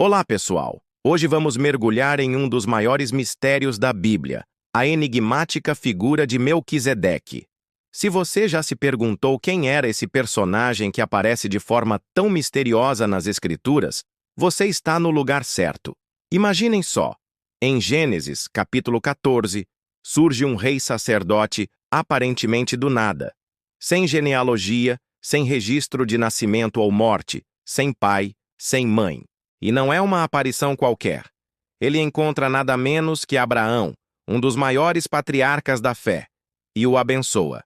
Olá, pessoal! Hoje vamos mergulhar em um dos maiores mistérios da Bíblia, a enigmática figura de Melquisedeque. Se você já se perguntou quem era esse personagem que aparece de forma tão misteriosa nas Escrituras, você está no lugar certo. Imaginem só, em Gênesis, capítulo 14, surge um rei sacerdote aparentemente do nada, sem genealogia, sem registro de nascimento ou morte, sem pai, sem mãe. E não é uma aparição qualquer. Ele encontra nada menos que Abraão, um dos maiores patriarcas da fé, e o abençoa.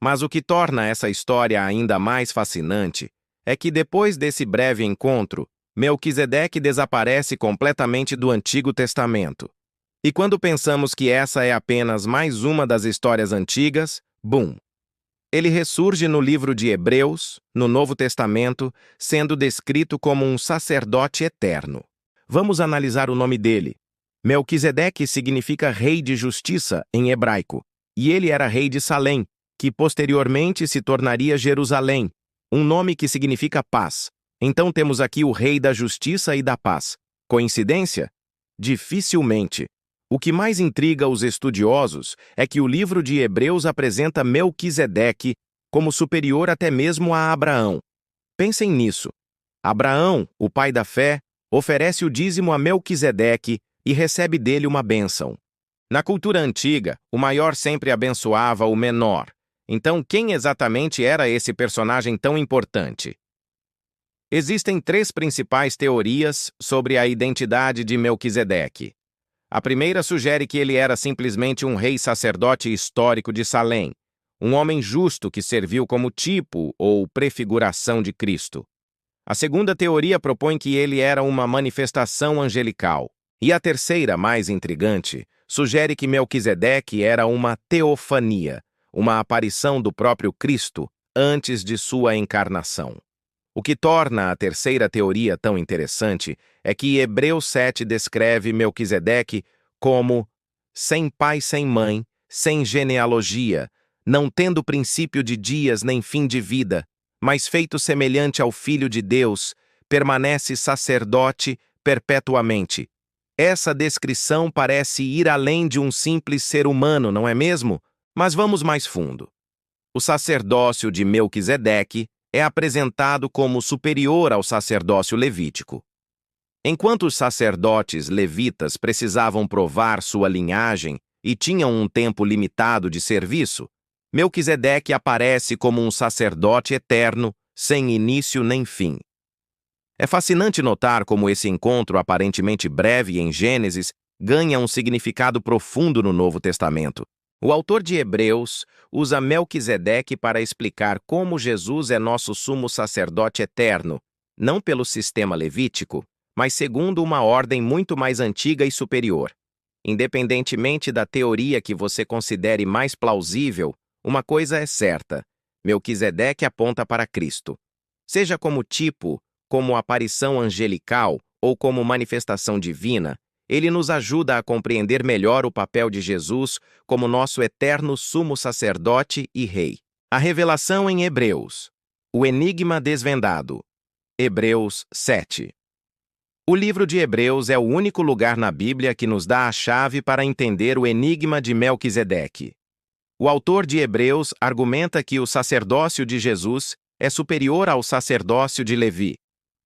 Mas o que torna essa história ainda mais fascinante é que depois desse breve encontro, Melquisedeque desaparece completamente do Antigo Testamento. E quando pensamos que essa é apenas mais uma das histórias antigas, bum! Ele ressurge no livro de Hebreus, no Novo Testamento, sendo descrito como um sacerdote eterno. Vamos analisar o nome dele. Melquisedeque significa rei de justiça em hebraico, e ele era rei de Salém, que posteriormente se tornaria Jerusalém, um nome que significa paz. Então temos aqui o rei da justiça e da paz. Coincidência? Dificilmente. O que mais intriga os estudiosos é que o livro de Hebreus apresenta Melquisedeque como superior até mesmo a Abraão. Pensem nisso. Abraão, o pai da fé, oferece o dízimo a Melquisedeque e recebe dele uma bênção. Na cultura antiga, o maior sempre abençoava o menor. Então, quem exatamente era esse personagem tão importante? Existem três principais teorias sobre a identidade de Melquisedeque. A primeira sugere que ele era simplesmente um rei sacerdote histórico de Salém, um homem justo que serviu como tipo ou prefiguração de Cristo. A segunda teoria propõe que ele era uma manifestação angelical. E a terceira, mais intrigante, sugere que Melquisedeque era uma teofania, uma aparição do próprio Cristo antes de sua encarnação. O que torna a terceira teoria tão interessante é que Hebreus 7 descreve Melquisedeque como sem pai, sem mãe, sem genealogia, não tendo princípio de dias nem fim de vida, mas feito semelhante ao Filho de Deus, permanece sacerdote perpetuamente. Essa descrição parece ir além de um simples ser humano, não é mesmo? Mas vamos mais fundo. O sacerdócio de Melquisedeque é apresentado como superior ao sacerdócio levítico. Enquanto os sacerdotes levitas precisavam provar sua linhagem e tinham um tempo limitado de serviço, Melquisedeque aparece como um sacerdote eterno, sem início nem fim. É fascinante notar como esse encontro aparentemente breve em Gênesis ganha um significado profundo no Novo Testamento. O autor de Hebreus usa Melquisedeque para explicar como Jesus é nosso sumo sacerdote eterno, não pelo sistema levítico, mas segundo uma ordem muito mais antiga e superior. Independentemente da teoria que você considere mais plausível, uma coisa é certa: Melquisedeque aponta para Cristo. Seja como tipo, como aparição angelical ou como manifestação divina, ele nos ajuda a compreender melhor o papel de Jesus como nosso eterno sumo sacerdote e rei. A revelação em Hebreus. O enigma desvendado. Hebreus 7. O livro de Hebreus é o único lugar na Bíblia que nos dá a chave para entender o enigma de Melquisedeque. O autor de Hebreus argumenta que o sacerdócio de Jesus é superior ao sacerdócio de Levi,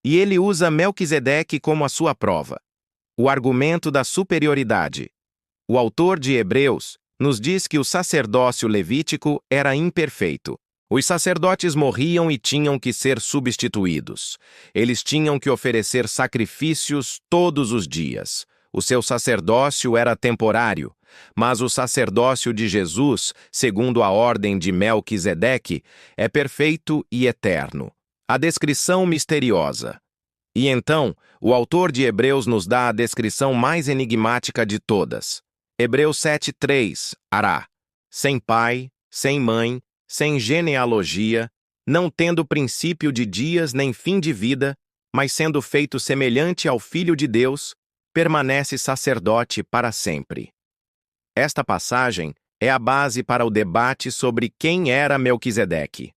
e ele usa Melquisedeque como a sua prova. O argumento da superioridade. O autor de Hebreus nos diz que o sacerdócio levítico era imperfeito. Os sacerdotes morriam e tinham que ser substituídos. Eles tinham que oferecer sacrifícios todos os dias. O seu sacerdócio era temporário, mas o sacerdócio de Jesus, segundo a ordem de Melquisedeque, é perfeito e eterno. A descrição misteriosa. E então, o autor de Hebreus nos dá a descrição mais enigmática de todas. Hebreus 7:3, Ará. Sem pai, sem mãe, sem genealogia, não tendo princípio de dias nem fim de vida, mas sendo feito semelhante ao Filho de Deus, permanece sacerdote para sempre. Esta passagem é a base para o debate sobre quem era Melquisedeque.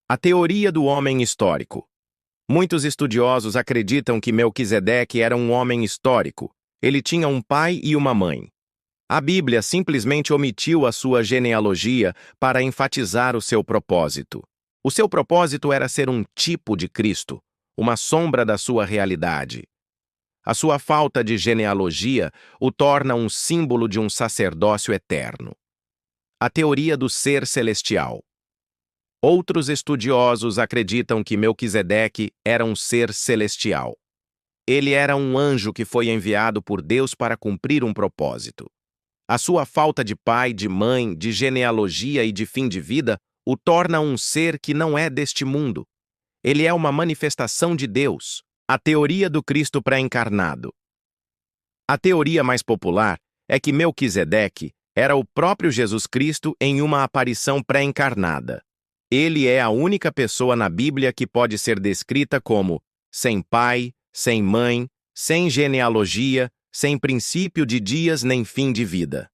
A teoria do homem histórico. Muitos estudiosos acreditam que Melquisedeque era um homem histórico. Ele tinha um pai e uma mãe. A Bíblia simplesmente omitiu a sua genealogia para enfatizar o seu propósito. O seu propósito era ser um tipo de Cristo, uma sombra da sua realidade. A sua falta de genealogia o torna um símbolo de um sacerdócio eterno. A teoria do ser celestial. Outros estudiosos acreditam que Melquisedeque era um ser celestial. Ele era um anjo que foi enviado por Deus para cumprir um propósito. A sua falta de pai, de mãe, de genealogia e de fim de vida o torna um ser que não é deste mundo. Ele é uma manifestação de Deus. A teoria do Cristo pré-encarnado. A teoria mais popular é que Melquisedeque era o próprio Jesus Cristo em uma aparição pré-encarnada. Ele é a única pessoa na Bíblia que pode ser descrita como sem pai, sem mãe, sem genealogia, sem princípio de dias nem fim de vida.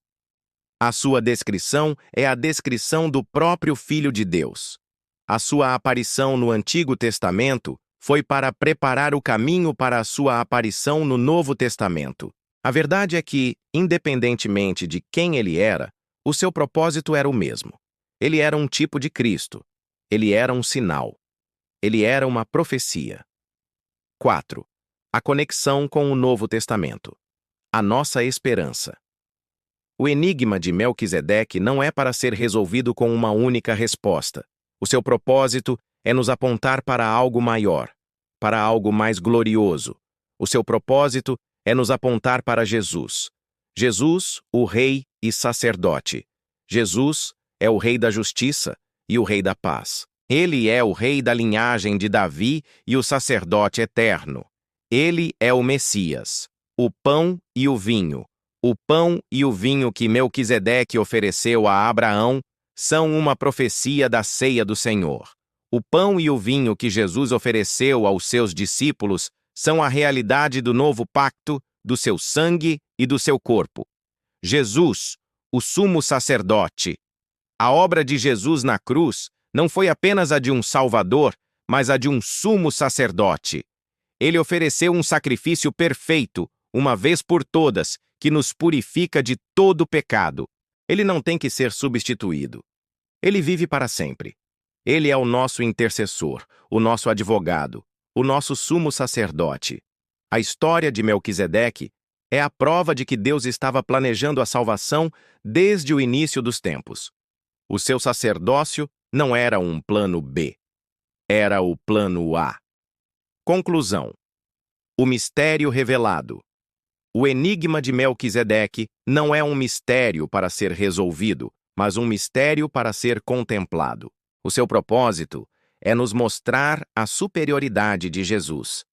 A sua descrição é a descrição do próprio Filho de Deus. A sua aparição no Antigo Testamento foi para preparar o caminho para a sua aparição no Novo Testamento. A verdade é que, independentemente de quem ele era, o seu propósito era o mesmo. Ele era um tipo de Cristo. Ele era um sinal. Ele era uma profecia. 4. A conexão com o Novo Testamento. A nossa esperança. O enigma de Melquisedeque não é para ser resolvido com uma única resposta. O seu propósito é nos apontar para algo maior, para algo mais glorioso. O seu propósito é nos apontar para Jesus. Jesus, o Rei e Sacerdote. Jesus é o Rei da Justiça e o Rei da Paz. Ele é o Rei da linhagem de Davi e o Sacerdote eterno. Ele é o Messias, o pão e o vinho. O pão e o vinho que Melquisedeque ofereceu a Abraão são uma profecia da ceia do Senhor. O pão e o vinho que Jesus ofereceu aos seus discípulos são a realidade do novo pacto, do seu sangue e do seu corpo. Jesus, o sumo sacerdote. A obra de Jesus na cruz não foi apenas a de um Salvador, mas a de um sumo sacerdote. Ele ofereceu um sacrifício perfeito, uma vez por todas, que nos purifica de todo pecado. Ele não tem que ser substituído. Ele vive para sempre. Ele é o nosso intercessor, o nosso advogado, o nosso sumo sacerdote. A história de Melquisedeque é a prova de que Deus estava planejando a salvação desde o início dos tempos. O seu sacerdócio não era um plano B, era o plano A. Conclusão. O mistério revelado. O enigma de Melquisedeque não é um mistério para ser resolvido, mas um mistério para ser contemplado. O seu propósito é nos mostrar a superioridade de Jesus.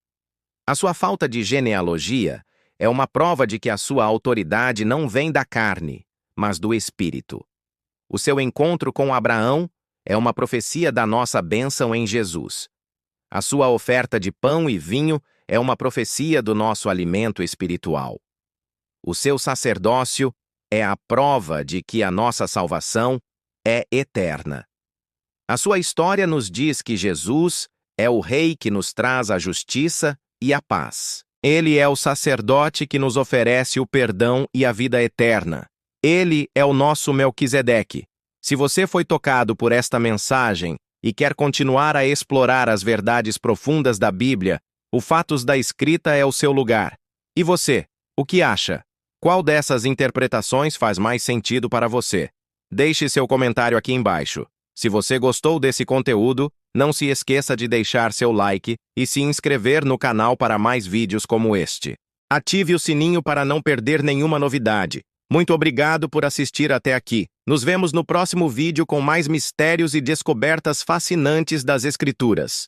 A sua falta de genealogia é uma prova de que a sua autoridade não vem da carne, mas do Espírito. O seu encontro com Abraão é uma profecia da nossa bênção em Jesus. A sua oferta de pão e vinho é uma profecia do nosso alimento espiritual. O seu sacerdócio é a prova de que a nossa salvação é eterna. A sua história nos diz que Jesus é o Rei que nos traz a justiça e a paz. Ele é o sacerdote que nos oferece o perdão e a vida eterna. Ele é o nosso Melquisedeque. Se você foi tocado por esta mensagem e quer continuar a explorar as verdades profundas da Bíblia, o Fatos da Escrita é o seu lugar. E você, o que acha? Qual dessas interpretações faz mais sentido para você? Deixe seu comentário aqui embaixo. Se você gostou desse conteúdo, não se esqueça de deixar seu like e se inscrever no canal para mais vídeos como este. Ative o sininho para não perder nenhuma novidade. Muito obrigado por assistir até aqui. Nos vemos no próximo vídeo com mais mistérios e descobertas fascinantes das Escrituras.